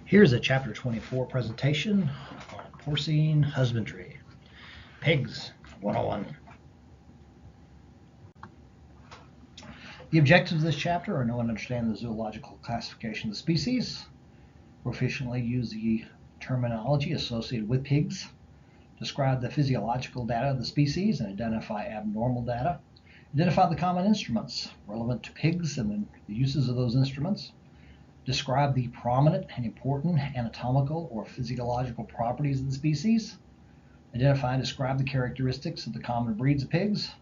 Here's a Chapter 24 presentation on porcine husbandry. Pigs 101. The objectives of this chapter are to know and understand the zoological classification of the species, proficiently use the terminology associated with pigs, describe the physiological data of the species and identify abnormal data, identify the common instruments relevant to pigs and the uses of those instruments, describe the prominent and important anatomical or physiological properties of the species, identify and describe the characteristics of the common breeds of pigs,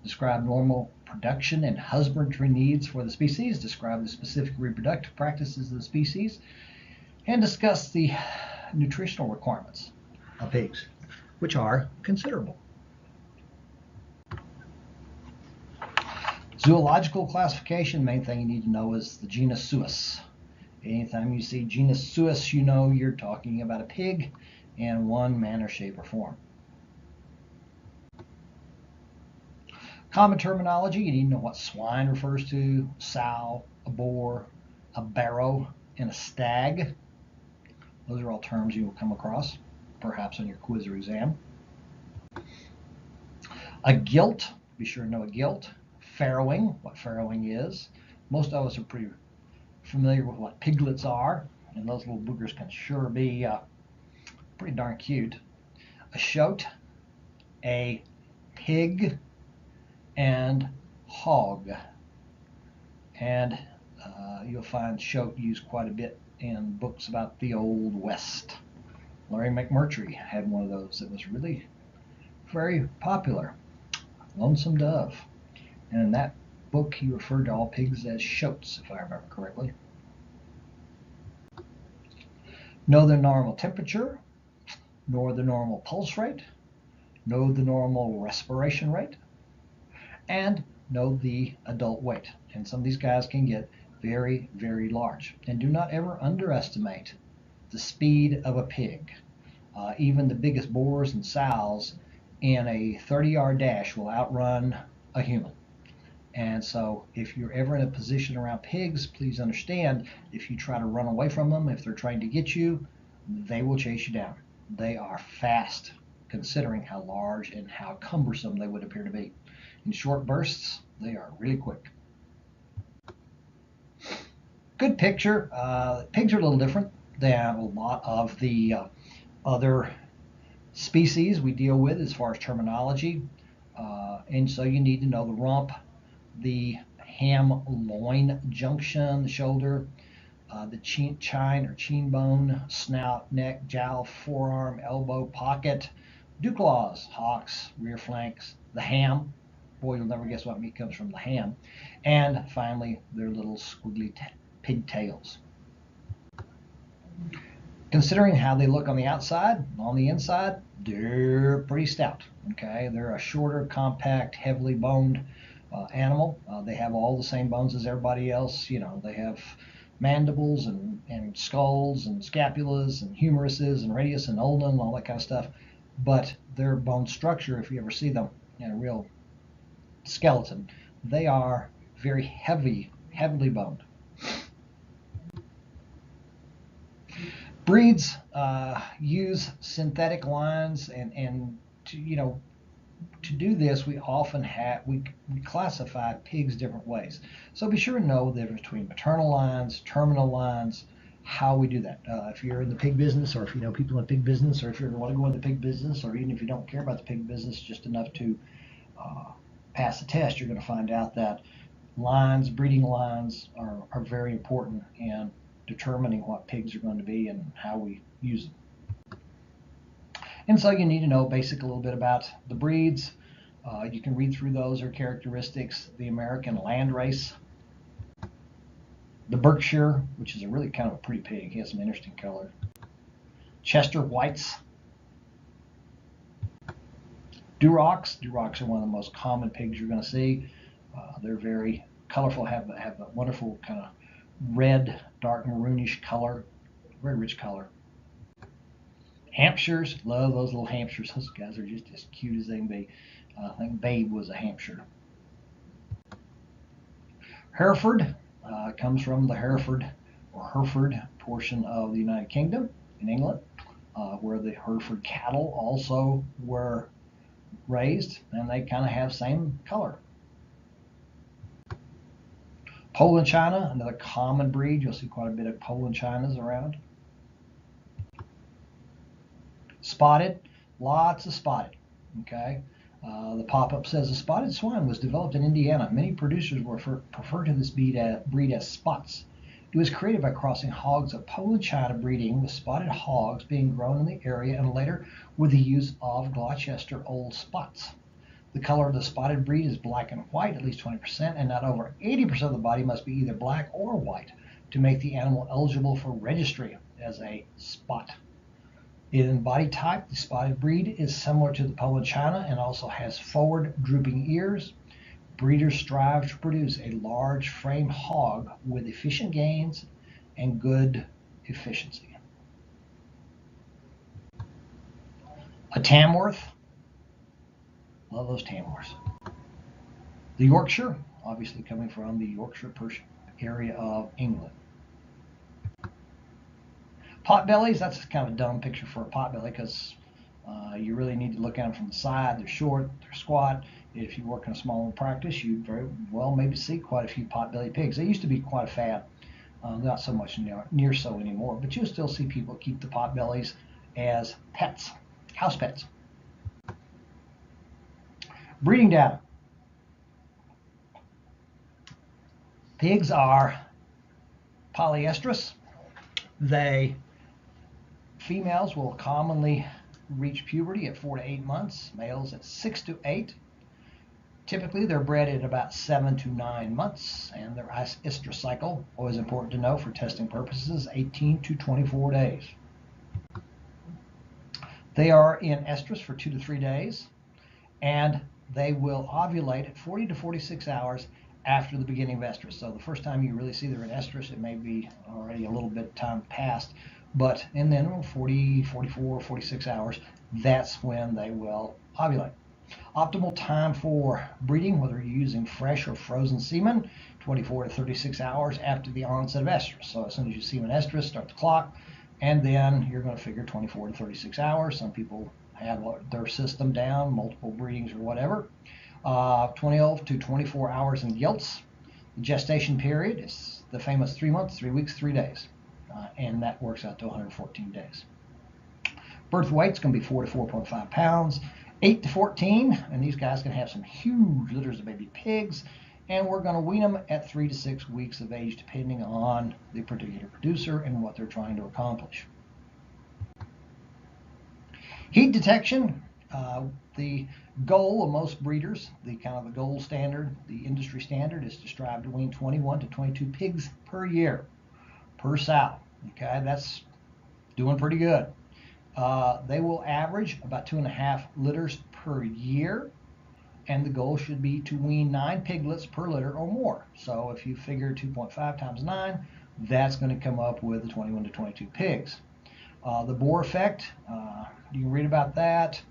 describe normal production and husbandry needs for the species, describe the specific reproductive practices of the species, and discuss the nutritional requirements of pigs, which are considerable. Zoological classification, main thing you need to know is the genus Suis. Anytime you see genus Suis, you know you're talking about a pig in one manner, shape, or form. Common terminology, you need to know what swine refers to, sow, a boar, a barrow, and a stag. Those are all terms you will come across, perhaps on your quiz or exam. A gilt, be sure to know a gilt. Farrowing, what farrowing is. Most of us are pretty familiar with what piglets are, and those little boogers can sure be pretty darn cute. A shoat, a pig, and hog. And you'll find shoat used quite a bit in books about the Old West. Larry McMurtry had one of those that was really very popular, Lonesome Dove. And in that book, he referred to all pigs as shoats, if I remember correctly. Know the normal temperature, know the normal pulse rate, know the normal respiration rate, and know the adult weight. And some of these guys can get very, very large. And do not ever underestimate the speed of a pig. Even the biggest boars and sows in a 30-yard dash will outrun a human. And so if you're ever in a position around pigs, please understand, if you try to run away from them, if they're trying to get you, they will chase you down. They are fast, considering how large and how cumbersome they would appear to be. In short bursts, they are really quick. Good picture. Pigs are a little different than a lot of the other species we deal with as far as terminology. And so you need to know the rump, the ham-loin junction, the shoulder, the chine or chin bone, snout, neck, jowl, forearm, elbow, pocket, dew claws, hocks, rear flanks, the ham. Boy, you'll never guess what meat comes from the ham. And finally, their little squiggly pigtails. Considering how they look on the outside, on the inside, they're pretty stout. Okay, they're a shorter, compact, heavily boned animal. They have all the same bones as everybody else. You know, they have mandibles and skulls and scapulas and humeruses and radius and ulna and all that kind of stuff. But their bone structure, if you ever see them in a real skeleton, they are very heavily boned. Breeds use synthetic lines, and to do this, we often we classify pigs different ways. So be sure to know the difference between maternal lines, terminal lines, how we do that. If you're in the pig business, or if you know people in the pig business, or if you want to go into the pig business, or even if you don't care about the pig business just enough to pass the test, you're going to find out that breeding lines are very important in determining what pigs are going to be and how we use them. And so you need to know a little bit about the breeds. You can read through those or characteristics. The American landrace, the Berkshire, which is a really kind of a pretty pig. He has some interesting color. Chester Whites. Durocs. Durocs are one of the most common pigs you're going to see. They're very colorful, have a wonderful kind of red, dark maroonish color, very rich color. Hampshires, love those little Hampshires. Those guys are just as cute as they can be. I think Babe was a Hampshire. Hereford comes from the Hereford or Hereford portion of the United Kingdom in England, where the Hereford cattle also were raised, and they kind of have same color. Poland China, another common breed. You'll see quite a bit of Poland Chinas around. Spotted, lots of spotted. Okay. The pop-up says the spotted swine was developed in Indiana. Many producers prefer to this breed as spots. It was created by crossing hogs of Poland China breeding with spotted hogs being grown in the area, and later with the use of Gloucester Old Spots. The color of the spotted breed is black and white, at least 20%, and not over 80% of the body must be either black or white to make the animal eligible for registry as a spot. In body type, the spotted breed is similar to the Poland China and also has forward drooping ears. Breeders strive to produce a large frame hog with efficient gains and good efficiency. A Tamworth. Love those Tamworths. The Yorkshire, obviously coming from the Yorkshire area of England. Potbellies, that's kind of a dumb picture for a potbelly because you really need to look at them from the side. They're short, they're squat. If you work in a small practice, you'd very well maybe see quite a few potbelly pigs. They used to be quite a fad, not so much near so anymore, but you'll still see people keep the potbellies as pets, house pets. Breeding data. Pigs are polyestrous. Females will commonly reach puberty at 4 to 8 months, males at 6 to 8. Typically, they're bred at about 7 to 9 months, and their estrus cycle, always important to know for testing purposes, 18 to 24 days. They are in estrus for 2 to 3 days, and they will ovulate at 40 to 46 hours after the beginning of estrus. So the first time you really see they're in estrus, it may be already a little bit of time past, but in then 40, 44, 46 hours, that's when they will ovulate. Optimal time for breeding, whether you're using fresh or frozen semen, 24 to 36 hours after the onset of estrus. So as soon as you see an estrus, start the clock, and then you're going to figure 24 to 36 hours. Some people have their system down, multiple breedings or whatever. 20 to 24 hours in gilts. The gestation period is the famous 3 months, 3 weeks, 3 days, and that works out to 114 days. Birth weight's going to be 4 to 4.5 pounds. 8 to 14, and these guys can have some huge litters of baby pigs, and we're going to wean them at 3 to 6 weeks of age, depending on the particular producer and what they're trying to accomplish. Heat detection. The goal of most breeders, the gold standard, the industry standard, is to strive to wean 21 to 22 pigs per year, per sow. Okay, that's doing pretty good. They will average about 2.5 litters per year, and the goal should be to wean 9 piglets per litter or more. So if you figure 2.5 times 9, that's going to come up with the 21 to 22 pigs. The Bohr effect, you can read about that.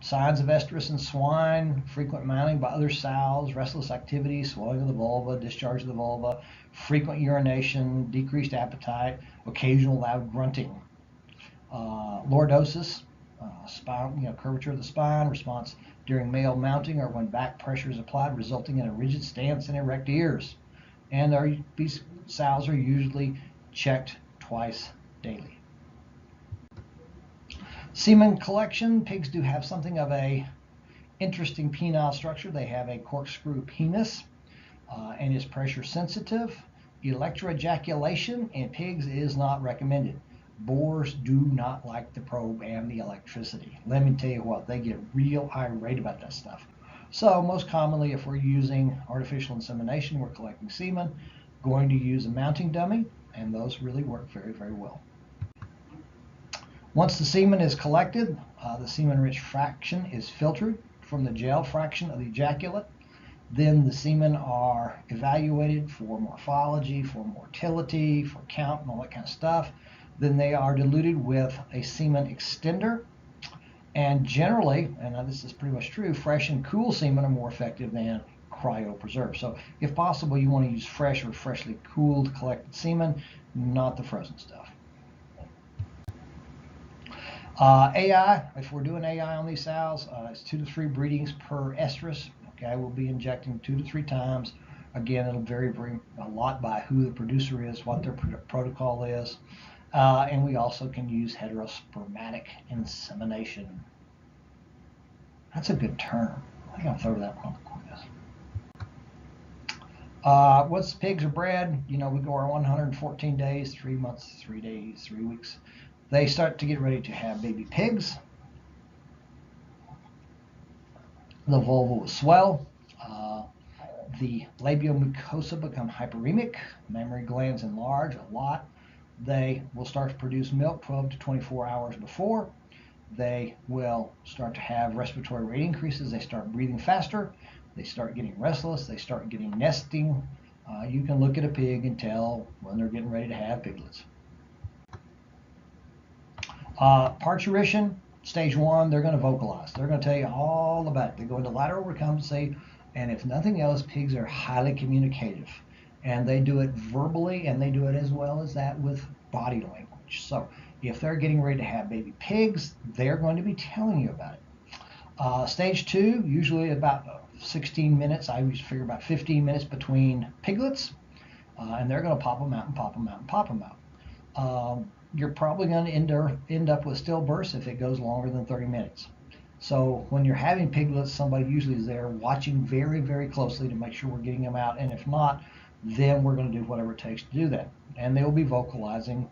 Signs of estrus in swine, frequent mounting by other sows, restless activity, swelling of the vulva, discharge of the vulva, frequent urination, decreased appetite, occasional loud grunting. Lordosis, spine, curvature of the spine, response during male mounting or when back pressure is applied, resulting in a rigid stance and erect ears. And these sows are usually checked twice daily. Semen collection. Pigs do have something of a interesting penile structure. They have a corkscrew penis and is pressure sensitive. Electroejaculation in pigs is not recommended. Boars do not like the probe and the electricity. Let me tell you what, they get real irate about that stuff. So most commonly, if we're using artificial insemination, we're collecting semen, going to use a mounting dummy, and those really work very, very well. Once the semen is collected, the semen-rich fraction is filtered from the gel fraction of the ejaculate. Then the semen are evaluated for morphology, for motility, for count, and all that kind of stuff. Then they are diluted with a semen extender. And generally, and this is pretty much true, fresh and cool semen are more effective than cryopreserved. So if possible, you want to use fresh or freshly cooled collected semen, not the frozen stuff. AI, if we're doing AI on these sows, it's 2 to 3 breedings per estrus. Okay, we'll be injecting 2 to 3 times. Again, it'll vary a lot by who the producer is, what their protocol is. And we also can use heterospermatic insemination. That's a good term. I think I'll throw that one on the quiz. Once pigs are bred, we go our 114 days, 3 months, 3 days, 3 weeks. They start to get ready to have baby pigs. The vulva will swell. The labial mucosa become hyperemic. Mammary glands enlarge a lot. They will start to produce milk 12 to 24 hours before. They will start to have respiratory rate increases. They start breathing faster. They start getting restless. They start getting nesting. You can look at a pig and tell when they're getting ready to have piglets. Parturition, stage 1, they're going to vocalize. They're going to tell you all about it. They go into lateral recumbency, and if nothing else, pigs are highly communicative. And they do it verbally, and they do it as well as that with body language. So if they're getting ready to have baby pigs, they're going to be telling you about it. Stage 2, usually about 16 minutes. I usually figure about 15 minutes between piglets, and they're going to pop them out and pop them out and pop them out. You're probably going to end up with stillbirths if it goes longer than 30 minutes. So when you're having piglets, somebody usually is there watching very, very closely to make sure we're getting them out. And if not, then we're going to do whatever it takes to do that. And they will be vocalizing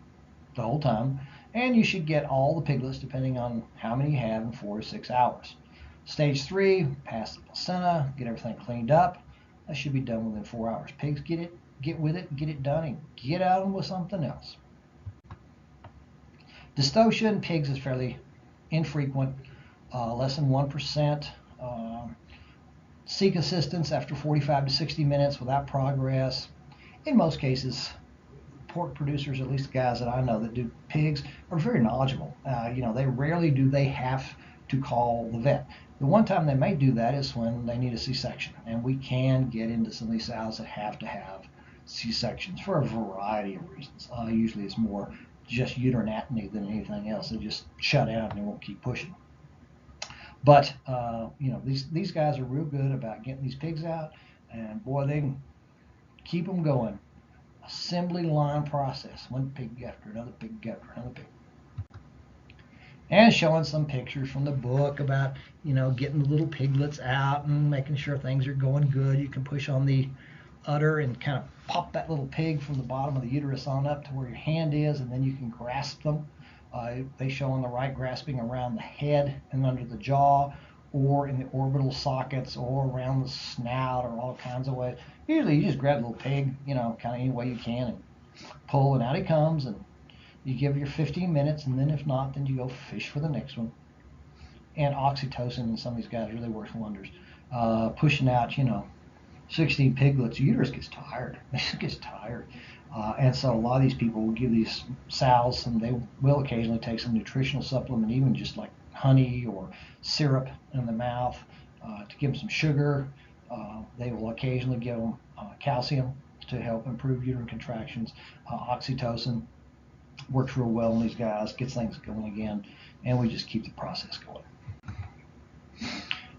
the whole time. And you should get all the piglets, depending on how many you have, in 4 to 6 hours. Stage 3, pass the placenta, get everything cleaned up. That should be done within 4 hours. Pigs get with it, get it done, and get out of them with something else. Dystocia, pigs is fairly infrequent, less than 1%. Seek assistance after 45 to 60 minutes without progress. In most cases, pork producers, at least the guys that I know that do pigs, are very knowledgeable. They rarely do they have to call the vet. The one time they may do that is when they need a C-section, and we can get into some of these sows that have to have C-sections for a variety of reasons. Usually it's more just uterine atony than anything else. They just shut out and they won't keep pushing. But these guys are real good about getting these pigs out, and boy, they can keep them going. Assembly line process, one pig after another pig after another pig. And showing some pictures from the book about getting the little piglets out and making sure things are going good. You can push on the udder and kind of pop that little pig from the bottom of the uterus on up to where your hand is, and then you can grasp them. They show on the right grasping around the head and under the jaw, or in the orbital sockets, or around the snout, or all kinds of ways. Usually you just grab a little pig, kind of any way you can, and pull, and out he comes, and you give your 15 minutes, and then if not, then you go fish for the next one. And oxytocin in some of these guys really works wonders. Pushing out, 16 piglets, uterus gets tired. It just gets tired. And so a lot of these people will give these sows, and they will occasionally take some nutritional supplement, even just like honey or syrup in the mouth to give them some sugar. They will occasionally give them calcium to help improve uterine contractions. Oxytocin works real well in these guys, gets things going again, and we just keep the process going.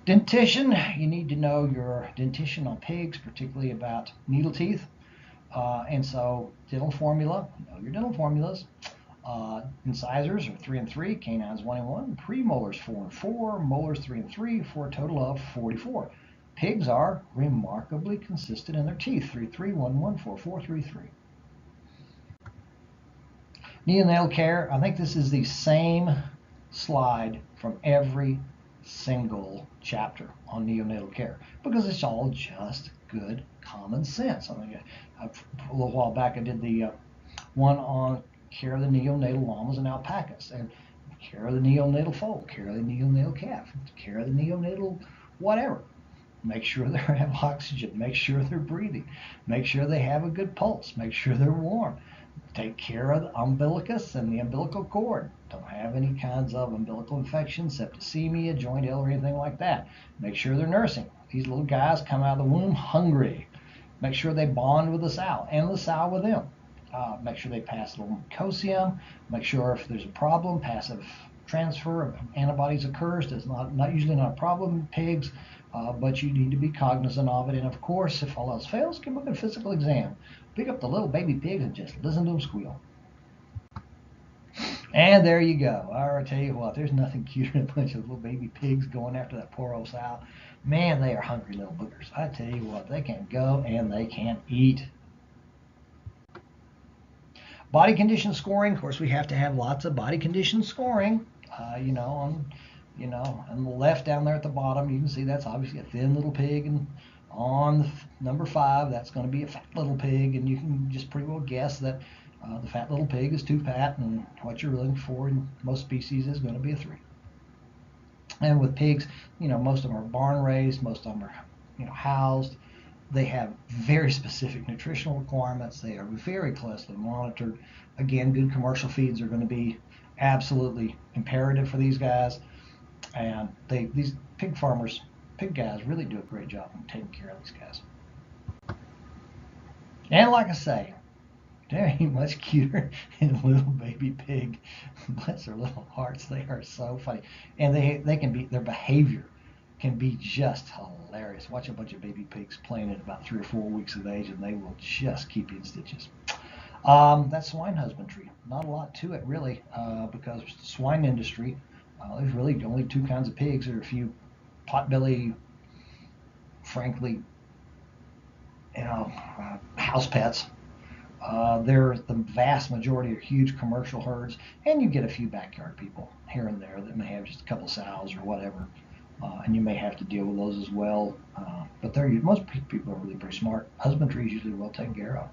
Dentition, you need to know your dentition on pigs, particularly about needle teeth. And so dental formula, know your dental formulas. Incisors are 3 and 3, canines 1 and 1, premolars 4 and 4, molars 3 and 3, for a total of 44. Pigs are remarkably consistent in their teeth, 3 3, 1 1, 4 4, 3 3. Neonatal care, I think this is the same slide from every single chapter on neonatal care, because it's all just good common sense. I mean, a little while back I did the one on care of the neonatal llamas and alpacas, and care of the neonatal foal, care of the neonatal calf, care of the neonatal whatever. Make sure they have oxygen, make sure they're breathing, make sure they have a good pulse, make sure they're warm. Take care of the umbilicus and the umbilical cord. Don't have any kinds of umbilical infections, septicemia, joint ill, or anything like that. Make sure they're nursing. These little guys come out of the womb hungry. Make sure they bond with the sow and the sow with them. Make sure they pass a little mucosium. Make sure if there's a problem, passive transfer of antibodies occurs. That's not usually not a problem in pigs, but you need to be cognizant of it. And of course, if all else fails, give them a physical exam. Pick up the little baby pigs and just listen to them squeal. And there you go. I tell you what, there's nothing cuter than a bunch of little baby pigs going after that poor old sow. Man, they are hungry little boogers. I tell you what, they can go and they can eat. Body condition scoring. Of course, we have to have lots of body condition scoring. On the left down there at the bottom, you can see that's obviously a thin little pig, and on number 5, that's going to be a fat little pig, and you can just pretty well guess that the fat little pig is too fat, and what you're looking for in most species is going to be a 3. And with pigs, most of them are barn raised, most of them are, housed. They have very specific nutritional requirements. They are very closely monitored. Again, good commercial feeds are going to be absolutely imperative for these guys. And these pig farmers, pig guys, really do a great job in taking care of these guys. And like I say, there ain't much cuter than a little baby pig. Bless their little hearts, they are so funny. And they can be, their behavior can be just hilarious. Watch a bunch of baby pigs playing at about 3 or 4 weeks of age, and they will just keep you in stitches. That's swine husbandry. Not a lot to it, really, because the swine industry, there's really only 2 kinds of pigs. There are a few potbelly, frankly, house pets. The vast majority are huge commercial herds, and you get a few backyard people here and there that may have just a couple sows or whatever. And you may have to deal with those as well. But most people are really pretty smart. Husbandry is usually well taken care of.